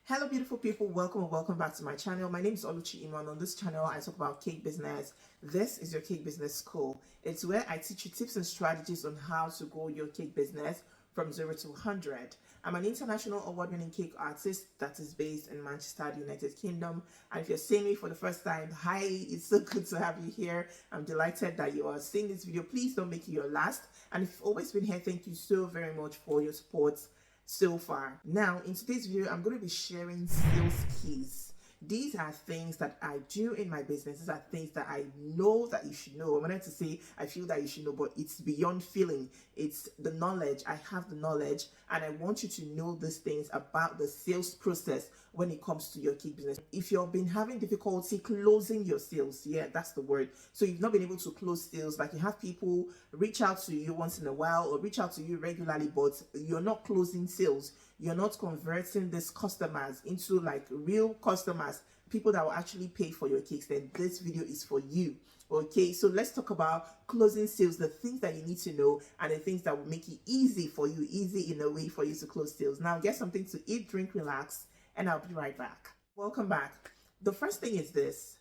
Hello beautiful people, welcome and welcome back to my channel. My name is Oluchi Iman. On this channel I talk about cake business. This is your cake business school. It's where I teach you tips and strategies on how to grow your cake business from 0 to 100. I'm an international award-winning cake artist that is based in Manchester, United Kingdom. And if you're seeing me for the first time, hi, it's so good to have you here. I'm delighted that you are seeing this video. Please don't make it your last. And if you've always been here, thank you so very much for your support so far. Now, in today's video, I'm going to be sharing sales keys. These are things that I do in my business. These are things that I know that you should know. I wanted to say I feel that you should know, but it's beyond feeling. It's the knowledge. I have the knowledge, and I want you to know these things about the sales process when it comes to your cake business. If you've been having difficulty closing your sales, yeah, that's the word. So you've not been able to close sales, like you have people reach out to you once in a while or reach out to you regularly, but you're not closing sales. You're not converting these customers into like real customers, people that will actually pay for your cakes, then this video is for you. Okay, so let's talk about closing sales, the things that you need to know and the things that will make it easy for you, easy in a way for you to close sales. Now get something to eat, drink, relax, and I'll be right back. Welcome back. The first thing is this: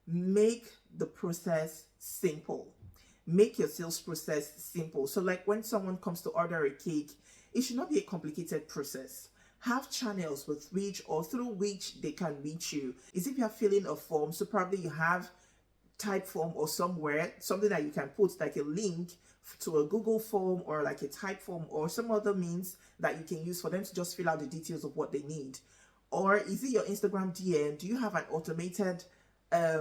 make the process simple. Make your sales process simple. So like when someone comes to order a cake, it should not be a complicated process. Have channels with which or through which they can reach you. Is if you're filling a form, so probably you have type form or somewhere, something that you can put like a link to a Google form or like a type form or some other means that you can use for them to just fill out the details of what they need. Or is it your Instagram DM? Do you have an automated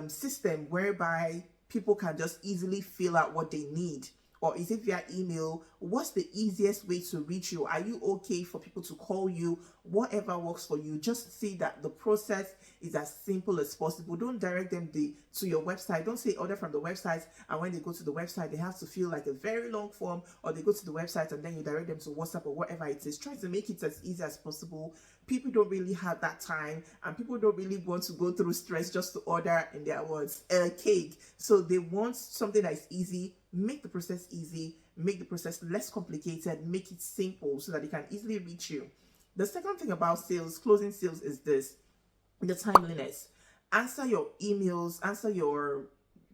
system whereby people can just easily fill out what they need? Or is it via email? What's the easiest way to reach you? Are you okay for people to call you? Whatever works for you. Just see that the process is as simple as possible. Don't direct them to your website. Don't say order from the website, and when they go to the website they have to fill like a very long form, or they go to the website and then you direct them to WhatsApp or whatever it is. Try to make it as easy as possible. People don't really have that time, and people don't really want to go through stress just to order, in their words, a cake. So they want something that is easy. Make the process easy, make the process less complicated, make it simple so that they can easily reach you. The second thing about sales, closing sales, is this: the timeliness. Answer your emails, answer your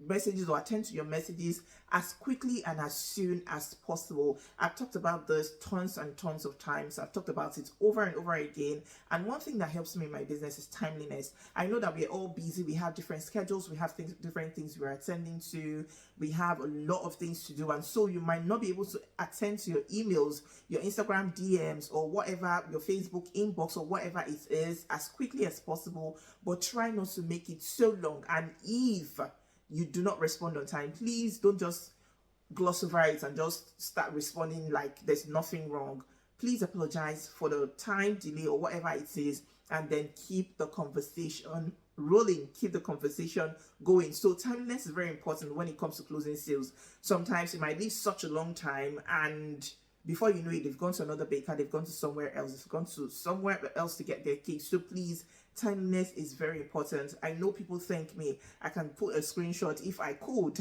messages, or attend to your messages as quickly and as soon as possible. I've talked about this tons and tons of times. I've talked about it over and over again. And one thing that helps me in my business is timeliness. I know that we're all busy. We have different schedules. We have different things we're attending to. We have a lot of things to do. And so you might not be able to attend to your emails, your Instagram DMs, or whatever, your Facebook inbox, or whatever it is, as quickly as possible. But try not to make it so long. And if you do not respond on time, please don't just gloss over it and just start responding like there's nothing wrong. Please apologize for the time delay or whatever it is, and then keep the conversation rolling, keep the conversation going. So timeliness is very important when it comes to closing sales. Sometimes it might leave such a long time, and before you know it, they've gone to another baker, they've gone to somewhere else, they've gone to somewhere else to get their cake. So please, timeliness is very important. I know people thank me. I can put a screenshot if I could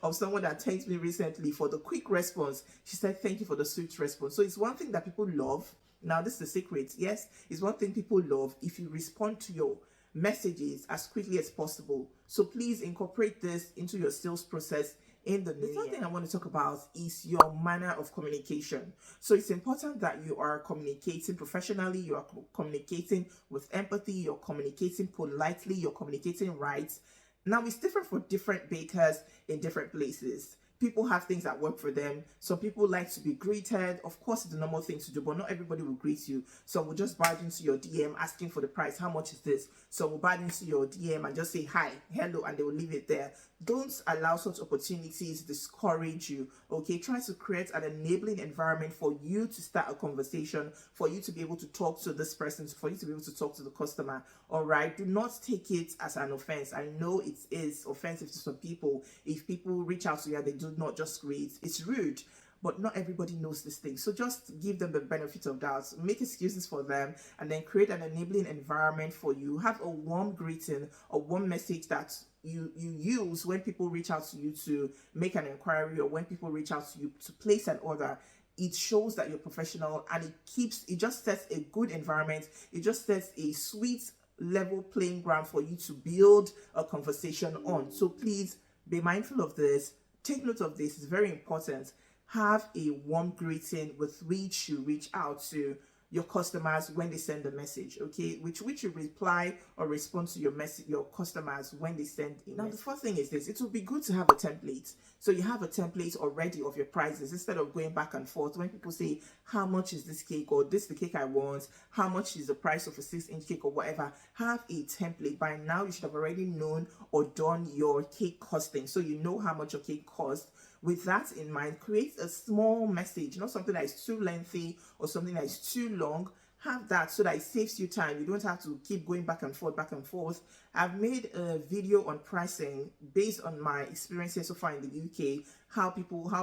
of someone that thanked me recently for the quick response. She said, thank you for the swift response. So it's one thing that people love. Now, this is the secret. Yes, it's one thing people love if you respond to your messages as quickly as possible. So please incorporate this into your sales process in the new year. The third thing I want to talk about is your manner of communication. So it's important that you are communicating professionally, you are communicating with empathy, you're communicating politely, you're communicating right. Now, it's different for different bakers in different places. People have things that work for them. Some people like to be greeted. Of course, it's the normal thing to do, but not everybody will greet you. Some will just barge into your DM asking for the price. How much is this? Some will barge into your DM and just say hi, hello, and they will leave it there. Don't allow such opportunities discourage you. Okay, try to create an enabling environment for you to start a conversation, for you to be able to talk to this person, for you to be able to talk to the customer. All right, do not take it as an offense. I know it is offensive to some people if people reach out to you and they do not just greet. It's rude. But not everybody knows this thing. So just give them the benefit of doubt. Make excuses for them, and then create an enabling environment for you. Have a warm greeting, a warm message that you use when people reach out to you to make an inquiry, or when people reach out to you to place an order. it shows that you're professional, and it just sets a good environment. It just sets a sweet level playing ground for you to build a conversation on. So please be mindful of this. Take note of this. It's very important. Have a warm greeting with which you reach out to your customers when they send a message, okay? Which you reply or respond to your customers when they send a message. Now, the first thing is this: it would be good to have a template. So you have a template already of your prices, instead of going back and forth when people say, how much is this cake, or this is the cake I want, how much is the price of a 6-inch cake, or whatever. Have a template. By now you should have already known or done your cake costing, so you know how much your cake costs. With that in mind, create a small message, not something that is too lengthy or something that is too long. Have that so that it saves you time. You don't have to keep going back and forth, back and forth. I've made a video on pricing based on my experiences so far in the UK, how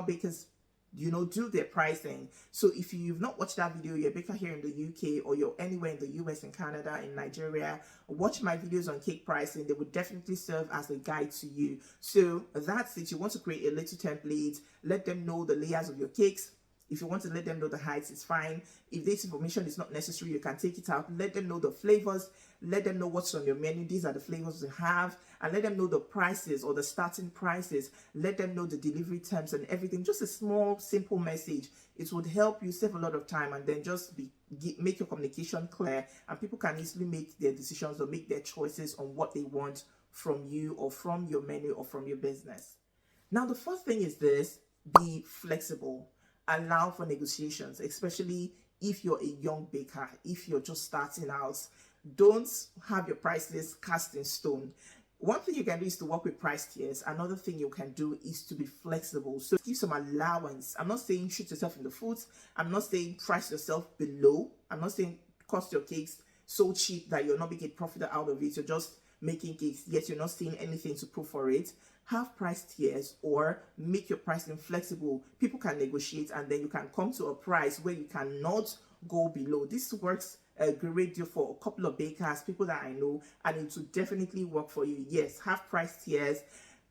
bakers do their pricing. So if you've not watched that video, you're a baker here in the UK, or you're anywhere in the US, in Canada, in Nigeria, watch my videos on cake pricing. They would definitely serve as a guide to you. So that's it. You want to create a little template. Let them know the layers of your cakes. If you want to let them know the heights, it's fine. If this information is not necessary, you can take it out. Let them know the flavors. Let them know what's on your menu. These are the flavors you have. And let them know the prices or the starting prices. Let them know the delivery terms and everything. Just a small, simple message. It would help you save a lot of time, and then just make your communication clear, and people can easily make their decisions or make their choices on what they want from you, or from your menu, or from your business. Now, the first thing is this: be flexible. Allow for negotiations, especially if you're a young baker, if you're just starting out. Don't have your prices cast in stone. One thing you can do is to work with price tiers. Another thing you can do is to be flexible. So give some allowance. I'm not saying shoot yourself in the foot. I'm not saying price yourself below. I'm not saying cost your cakes so cheap that you're not making profit out of it. You're just making cakes, yet you're not seeing anything to prove for it. Have price tiers, or make your pricing flexible. People can negotiate, and then you can come to a price where you cannot go below. This works a great deal for a couple of bakers, people that I know, and it will definitely work for you. Yes, have price tiers,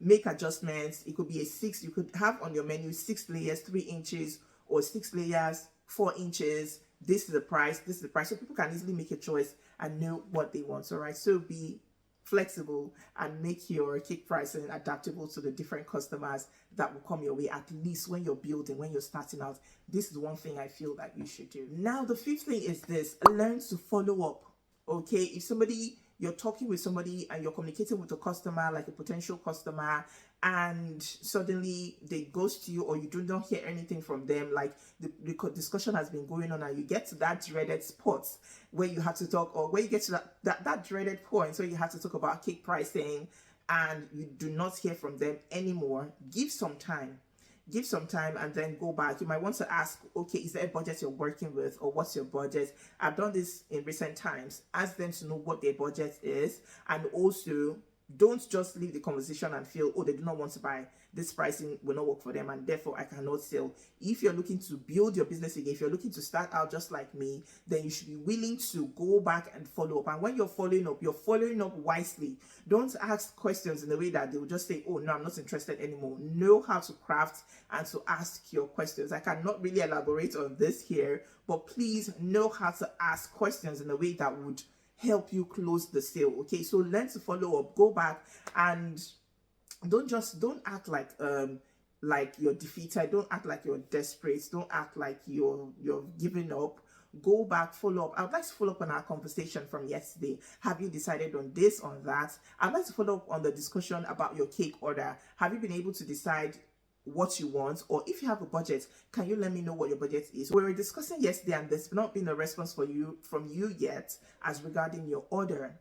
make adjustments. It could be you could have on your menu 6 layers, 3 inches, or 6 layers, 4 inches. This is the price, so people can easily make a choice and know what they want. All right, so be flexible and make your cake pricing adaptable to the different customers that will come your way, at least when you're building, when you're starting out. This is one thing I feel that you should do. Now, the fifth thing is this: learn to follow up. Okay, if you're talking with somebody and you're communicating with a customer, like a potential customer, and suddenly they ghost you, or you do not hear anything from them, like the discussion has been going on, and you get to that dreaded spot where you have to talk, or where you get to that dreaded point where you have to talk about cake pricing, and you do not hear from them anymore, give some time, and then go back. You might want to ask, okay, is there a budget you're working with, or what's your budget? I've done this in recent times. Ask them to know what their budget is, and also don't just leave the conversation and feel, oh, they do not want to buy, this pricing will not work for them, and therefore I cannot sell. If you're looking to build your business again, if you're looking to start out just like me, then you should be willing to go back and follow up. And when you're following up wisely. Don't ask questions in a way that they will just say, oh no, I'm not interested anymore. Know how to craft and to ask your questions. I cannot really elaborate on this here, but please know how to ask questions in a way that would help you close the sale. Okay, so learn to follow up, go back, and don't act like you're defeated. Don't act like you're desperate. Don't act like you're giving up. Go back, follow up. I'd like to follow up on our conversation from yesterday. Have you decided on this, on that? I'd like to follow up on the discussion about your cake order. Have you been able to decide what you want? Or if you have a budget, can you let me know what your budget is? We were discussing yesterday, and there's not been a response from you yet as regarding your order.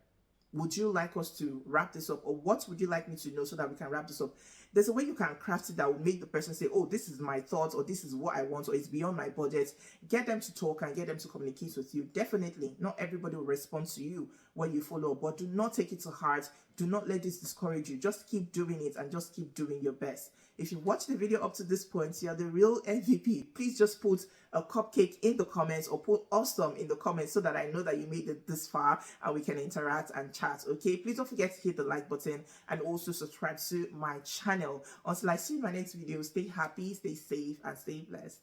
Would you like us to wrap this up, or what would you like me to know so that we can wrap this up? There's a way you can craft it that will make the person say, oh, this is my thoughts, or this is what I want, or it's beyond my budget. Get them to talk and get them to communicate with you. Definitely, not everybody will respond to you when you follow up, but do not take it to heart. Do not let this discourage you. Just keep doing it, and just keep doing your best. If you watched the video up to this point, you're the real MVP. Please just put a cupcake in the comments, or put awesome in the comments, so that I know that you made it this far and we can interact and chat. Okay, please don't forget to hit the like button and also subscribe to my channel. Until I see you in my next video, stay happy, stay safe, and stay blessed.